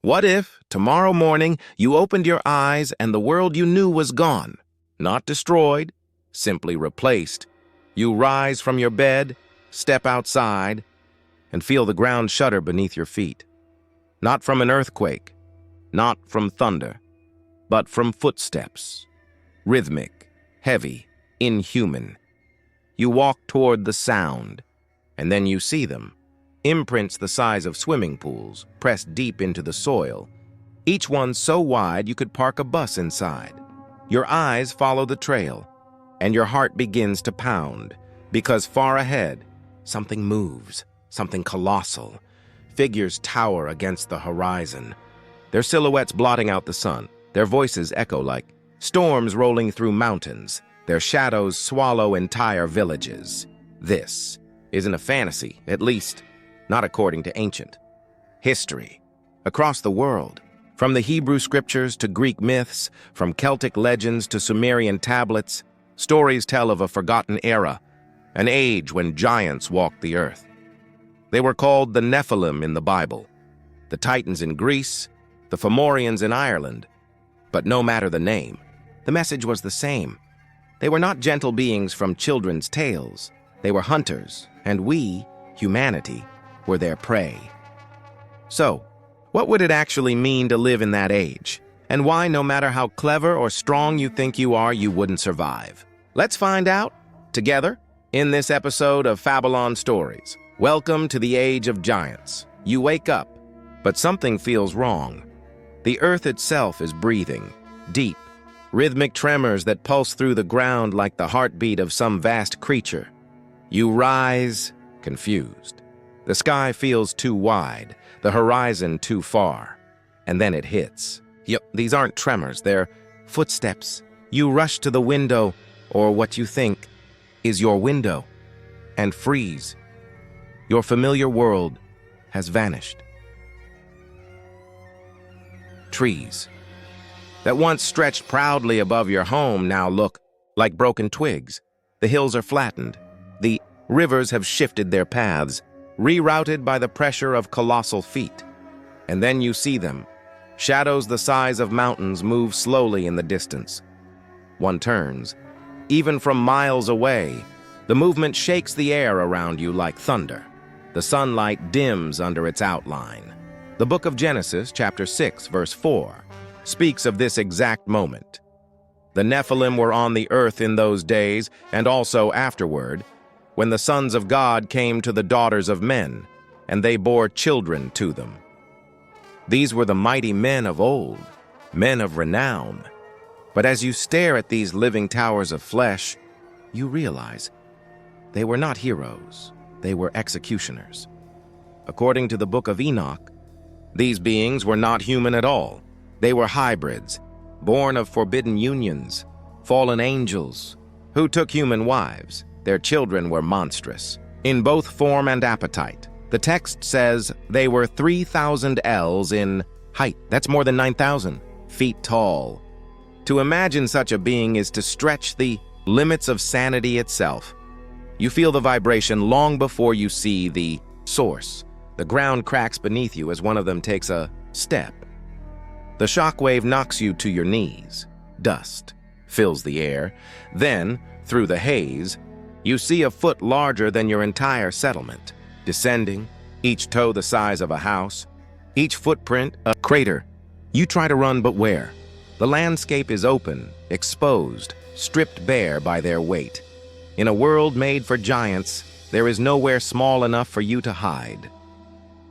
What if, tomorrow morning, you opened your eyes and the world you knew was gone? Not destroyed, simply replaced. You rise from your bed, step outside, and feel the ground shudder beneath your feet. Not from an earthquake, not from thunder, but from footsteps. Rhythmic, heavy, inhuman. You walk toward the sound, and then you see them. Imprints the size of swimming pools, pressed deep into the soil. Each one so wide you could park a bus inside. Your eyes follow the trail, and your heart begins to pound, because far ahead, something moves, something colossal. Figures tower against the horizon, their silhouettes blotting out the sun. Their voices echo like storms rolling through mountains. Their shadows swallow entire villages. This isn't a fantasy, at least not according to ancient history. Across the world, from the Hebrew scriptures to Greek myths, from Celtic legends to Sumerian tablets, stories tell of a forgotten era, an age when giants walked the earth. They were called the Nephilim in the Bible, the Titans in Greece, the Fomorians in Ireland. But no matter the name, the message was the same. They were not gentle beings from children's tales. They were hunters, and we, humanity, were their prey. So, what would it actually mean to live in that age? And why, no matter how clever or strong you think you are, you wouldn't survive? Let's find out, together, in this episode of Fabelon Stories. Welcome to the Age of Giants. You wake up, but something feels wrong. The earth itself is breathing, deep, rhythmic tremors that pulse through the ground like the heartbeat of some vast creature. You rise, confused. The sky feels too wide, the horizon too far. And then it hits. Yep, these aren't tremors, they're footsteps. You rush to the window, or what you think is your window, and freeze. Your familiar world has vanished. Trees that once stretched proudly above your home now look like broken twigs. The hills are flattened. The rivers have shifted their paths, rerouted by the pressure of colossal feet. And then you see them. Shadows the size of mountains move slowly in the distance. One turns. Even from miles away, the movement shakes the air around you like thunder. The sunlight dims under its outline. The Book of Genesis, chapter 6, verse 4, speaks of this exact moment. The Nephilim were on the earth in those days, and also afterward, when the sons of God came to the daughters of men, and they bore children to them. These were the mighty men of old, men of renown. But as you stare at these living towers of flesh, you realize they were not heroes, they were executioners. According to the Book of Enoch, these beings were not human at all. They were hybrids, born of forbidden unions, fallen angels, who took human wives. Their children were monstrous, in both form and appetite. The text says they were 3,000 ells in height. That's more than 9,000 feet tall. To imagine such a being is to stretch the limits of sanity itself. You feel the vibration long before you see the source. The ground cracks beneath you as one of them takes a step. The shockwave knocks you to your knees. Dust fills the air. Then, through the haze, you see a foot larger than your entire settlement, descending, each toe the size of a house, each footprint a crater. You try to run, but where? The landscape is open, exposed, stripped bare by their weight. In a world made for giants, there is nowhere small enough for you to hide.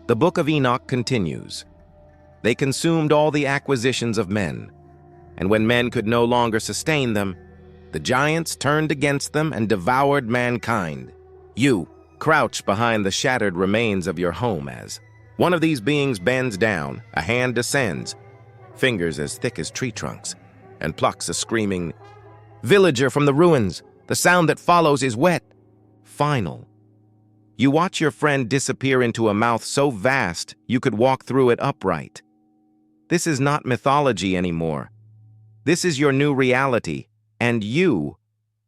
The Book of Enoch continues. They consumed all the acquisitions of men, and when men could no longer sustain them, the giants turned against them and devoured mankind. You crouch behind the shattered remains of your home as one of these beings bends down, a hand descends, fingers as thick as tree trunks, and plucks a screaming villager from the ruins. The sound that follows is wet, final. You watch your friend disappear into a mouth so vast you could walk through it upright. This is not mythology anymore. This is your new reality, and you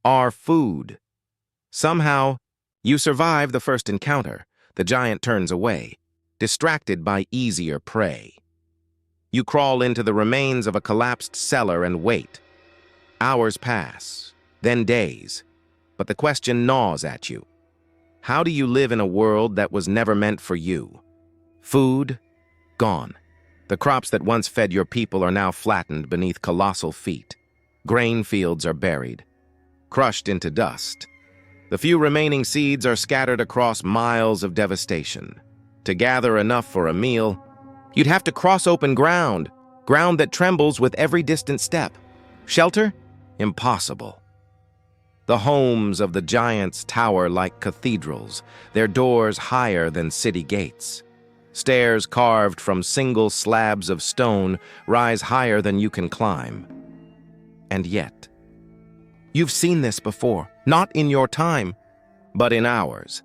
are food. Somehow, you survive the first encounter. The giant turns away, distracted by easier prey. You crawl into the remains of a collapsed cellar and wait. Hours pass, then days, but the question gnaws at you. How do you live in a world that was never meant for you? Food, gone. The crops that once fed your people are now flattened beneath colossal feet. Grain fields are buried, crushed into dust. The few remaining seeds are scattered across miles of devastation. To gather enough for a meal, you'd have to cross open ground that trembles with every distant step. Shelter? Impossible. The homes of the giants tower like cathedrals, their doors higher than city gates. Stairs carved from single slabs of stone rise higher than you can climb. And yet, you've seen this before, not in your time, but in ours.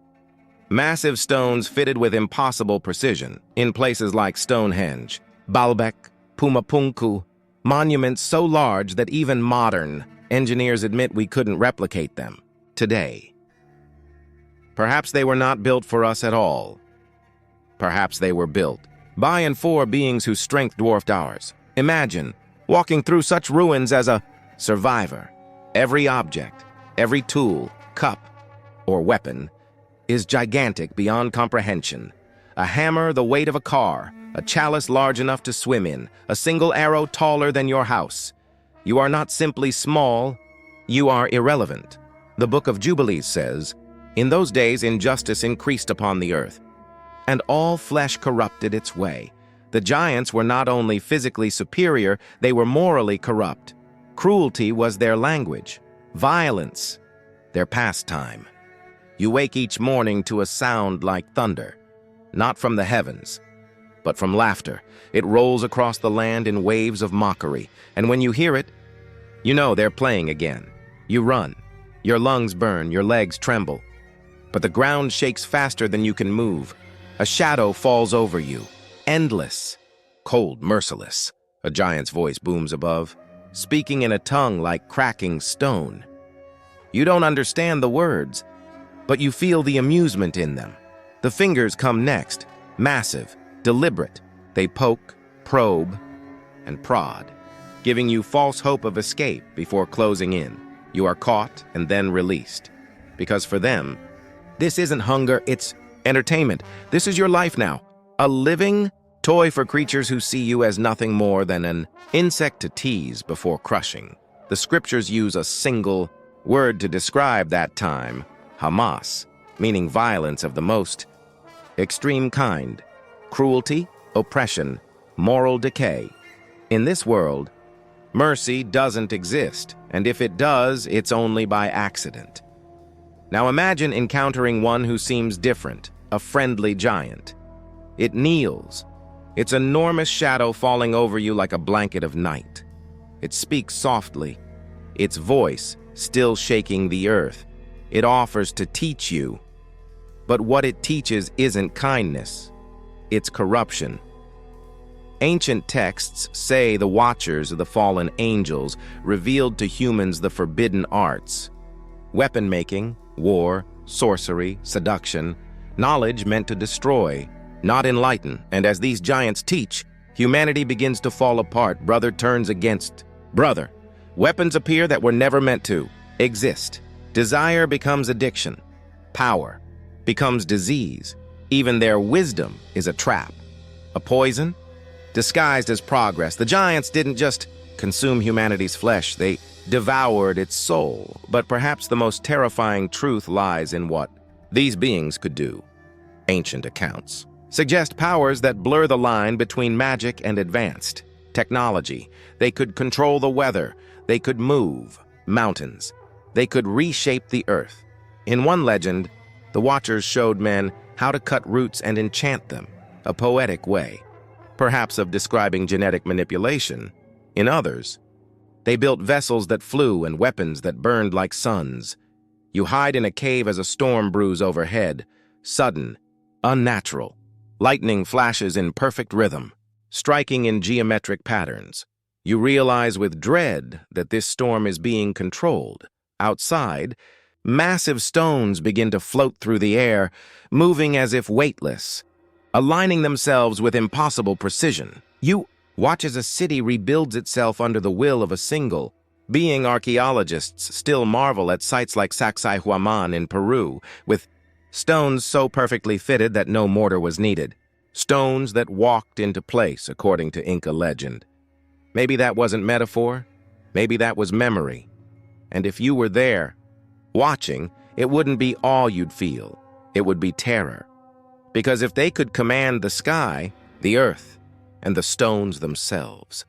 Massive stones fitted with impossible precision in places like Stonehenge, Baalbek, Pumapunku, monuments so large that even modern engineers admit we couldn't replicate them today. Perhaps they were not built for us at all. Perhaps they were built by and for beings whose strength dwarfed ours. Imagine walking through such ruins as a survivor. Every object, every tool, cup, or weapon is gigantic beyond comprehension. A hammer the weight of a car, a chalice large enough to swim in, a single arrow taller than your house. You are not simply small, you are irrelevant. The Book of Jubilees says, "In those days injustice increased upon the earth, and all flesh corrupted its way." The giants were not only physically superior, they were morally corrupt. Cruelty was their language, violence their pastime. You wake each morning to a sound like thunder, not from the heavens, but from laughter. It rolls across the land in waves of mockery, and when you hear it, you know they're playing again. You run, your lungs burn, your legs tremble, but the ground shakes faster than you can move. A shadow falls over you, endless, cold, merciless. A giant's voice booms above, speaking in a tongue like cracking stone. You don't understand the words, but you feel the amusement in them. The fingers come next, massive, deliberate. They poke, probe, and prod, giving you false hope of escape before closing in. You are caught and then released. Because for them, this isn't hunger, it's entertainment. This is your life now. A living toy for creatures who see you as nothing more than an insect to tease before crushing. The scriptures use a single word to describe that time, Hamas, meaning violence of the most extreme kind, cruelty, oppression, moral decay. In this world, mercy doesn't exist, and if it does, it's only by accident. Now imagine encountering one who seems different, a friendly giant. It kneels, its enormous shadow falling over you like a blanket of night. It speaks softly, its voice still shaking the earth. It offers to teach you, but what it teaches isn't kindness, it's corruption. Ancient texts say the watchers of the fallen angels revealed to humans the forbidden arts. Weapon-making, war, sorcery, seduction, knowledge meant to destroy, not enlighten. And as these giants teach, humanity begins to fall apart. Brother turns against brother. Weapons appear that were never meant to exist. Desire becomes addiction. Power becomes disease. Even their wisdom is a trap, a poison disguised as progress. The giants didn't just consume humanity's flesh, they devoured its soul. But perhaps the most terrifying truth lies in what these beings could do. Ancient accounts suggest powers that blur the line between magic and advanced technology. They could control the weather, they could move mountains, they could reshape the earth. In one legend, the Watchers showed men how to cut roots and enchant them, a poetic way, perhaps of describing genetic manipulation. In others, they built vessels that flew and weapons that burned like suns. You hide in a cave as a storm brews overhead, sudden, unnatural. Lightning flashes in perfect rhythm, striking in geometric patterns. You realize with dread that this storm is being controlled. Outside, massive stones begin to float through the air, moving as if weightless, aligning themselves with impossible precision. You Watch as a city rebuilds itself under the will of a single being. Archaeologists still marvel at sites like Sacsayhuaman in Peru, with stones so perfectly fitted that no mortar was needed. Stones that walked into place, according to Inca legend. Maybe that wasn't metaphor. Maybe that was memory. And if you were there, watching, it wouldn't be awe you'd feel. It would be terror. Because if they could command the sky, the earth, and the stones themselves,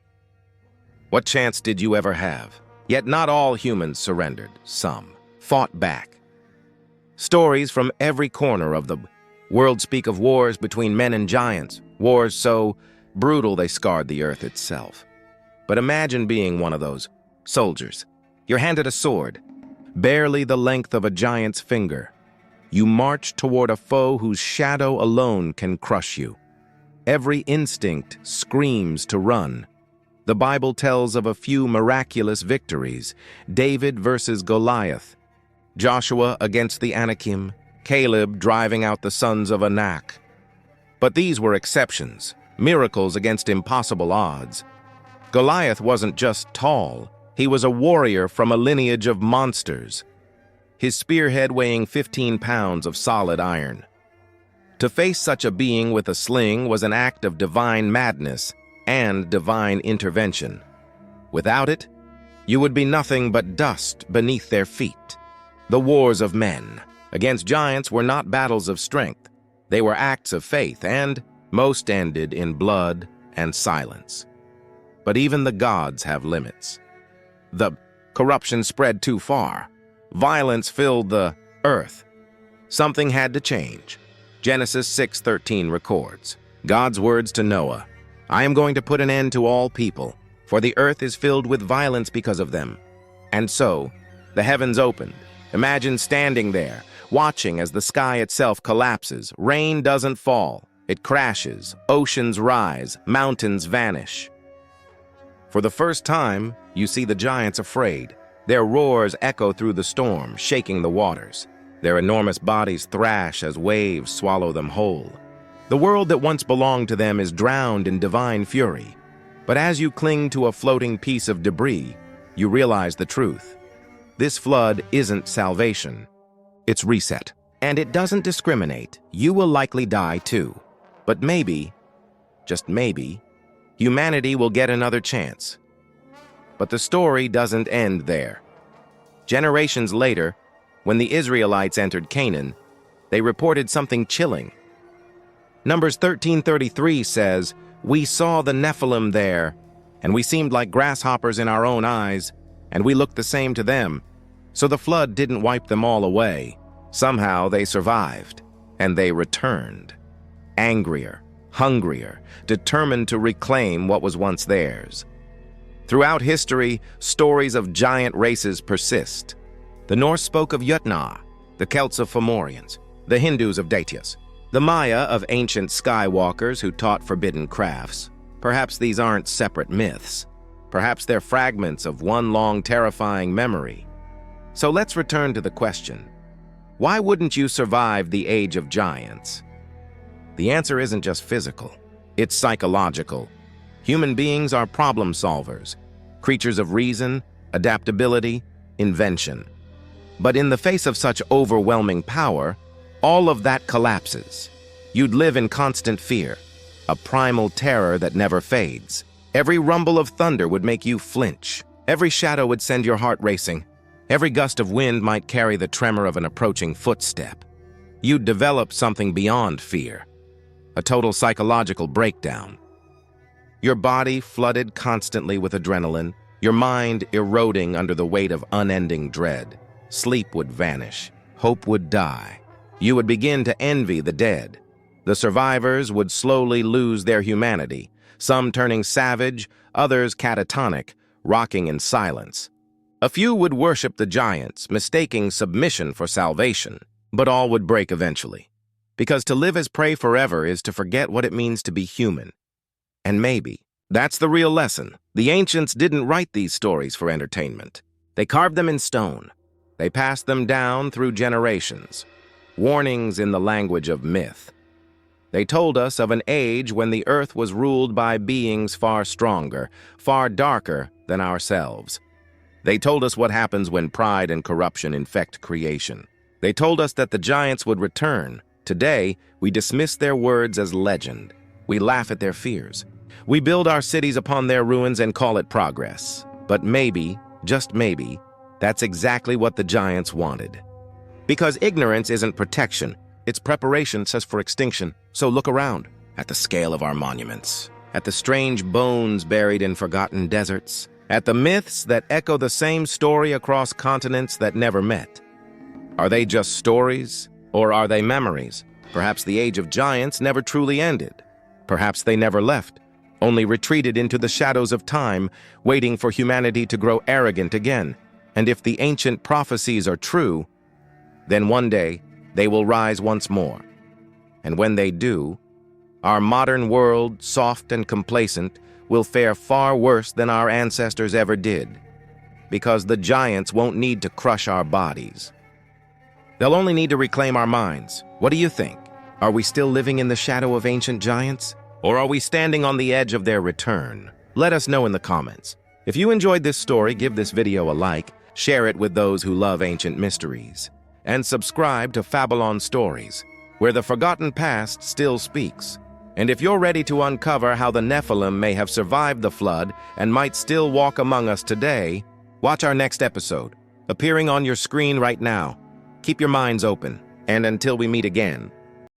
what chance did you ever have? Yet not all humans surrendered. Some fought back. Stories from every corner of the world speak of wars between men and giants, wars so brutal they scarred the earth itself. But imagine being one of those soldiers. You're handed a sword, barely the length of a giant's finger. You march toward a foe whose shadow alone can crush you. Every instinct screams to run. The Bible tells of a few miraculous victories: David versus Goliath, Joshua against the Anakim, Caleb driving out the sons of Anak. But these were exceptions, miracles against impossible odds. Goliath wasn't just tall, he was a warrior from a lineage of monsters, his spearhead weighing 15 pounds of solid iron. To face such a being with a sling was an act of divine madness and divine intervention. Without it, you would be nothing but dust beneath their feet. The wars of men against giants were not battles of strength. They were acts of faith, and most ended in blood and silence. But even the gods have limits. The corruption spread too far. Violence filled the earth. Something had to change. Genesis 6:13 records God's words to Noah: "I am going to put an end to all people, for the earth is filled with violence because of them." And so, the heavens opened. Imagine standing there, watching as the sky itself collapses. Rain doesn't fall, it crashes. Oceans rise, mountains vanish. For the first time, you see the giants afraid. Their roars echo through the storm, shaking the waters. Their enormous bodies thrash as waves swallow them whole. The world that once belonged to them is drowned in divine fury. But as you cling to a floating piece of debris, you realize the truth. This flood isn't salvation. It's reset. And it doesn't discriminate. You will likely die too. But maybe, just maybe, humanity will get another chance. But the story doesn't end there. Generations later, when the Israelites entered Canaan, they reported something chilling. Numbers 13:33 says, "We saw the Nephilim there, and we seemed like grasshoppers in our own eyes, and we looked the same to them." So the flood didn't wipe them all away. Somehow they survived, and they returned. Angrier, hungrier, determined to reclaim what was once theirs. Throughout history, stories of giant races persist. The Norse spoke of Jötnar, the Celts of Fomorians, the Hindus of Daityas, the Maya of ancient skywalkers who taught forbidden crafts. Perhaps these aren't separate myths. Perhaps they're fragments of one long, terrifying memory. So let's return to the question: why wouldn't you survive the age of giants? The answer isn't just physical, it's psychological. Human beings are problem solvers, creatures of reason, adaptability, invention. But in the face of such overwhelming power, all of that collapses. You'd live in constant fear, a primal terror that never fades. Every rumble of thunder would make you flinch. Every shadow would send your heart racing. Every gust of wind might carry the tremor of an approaching footstep. You'd develop something beyond fear, a total psychological breakdown. Your body flooded constantly with adrenaline, your mind eroding under the weight of unending dread. Sleep would vanish, hope would die. You would begin to envy the dead. The survivors would slowly lose their humanity, some turning savage, others catatonic, rocking in silence. A few would worship the giants, mistaking submission for salvation, but all would break eventually. Because to live as prey forever is to forget what it means to be human. And maybe that's the real lesson. The ancients didn't write these stories for entertainment. They carved them in stone. They passed them down through generations. Warnings in the language of myth. They told us of an age when the earth was ruled by beings far stronger, far darker than ourselves. They told us what happens when pride and corruption infect creation. They told us that the giants would return. Today, we dismiss their words as legend. We laugh at their fears. We build our cities upon their ruins and call it progress. But maybe, just maybe, that's exactly what the giants wanted. Because ignorance isn't protection, it's preparation for extinction. So look around, at the scale of our monuments, at the strange bones buried in forgotten deserts, at the myths that echo the same story across continents that never met. Are they just stories, or are they memories? Perhaps the age of giants never truly ended. Perhaps they never left, only retreated into the shadows of time, waiting for humanity to grow arrogant again. And if the ancient prophecies are true, then one day they will rise once more. And when they do, our modern world, soft and complacent, will fare far worse than our ancestors ever did, because the giants won't need to crush our bodies. They'll only need to reclaim our minds. What do you think? Are we still living in the shadow of ancient giants? Or are we standing on the edge of their return? Let us know in the comments. If you enjoyed this story, give this video a like, share it with those who love ancient mysteries, and subscribe to Fabelon Stories, where the forgotten past still speaks. And if you're ready to uncover how the Nephilim may have survived the flood and might still walk among us today, watch our next episode, appearing on your screen right now. Keep your minds open, and until we meet again,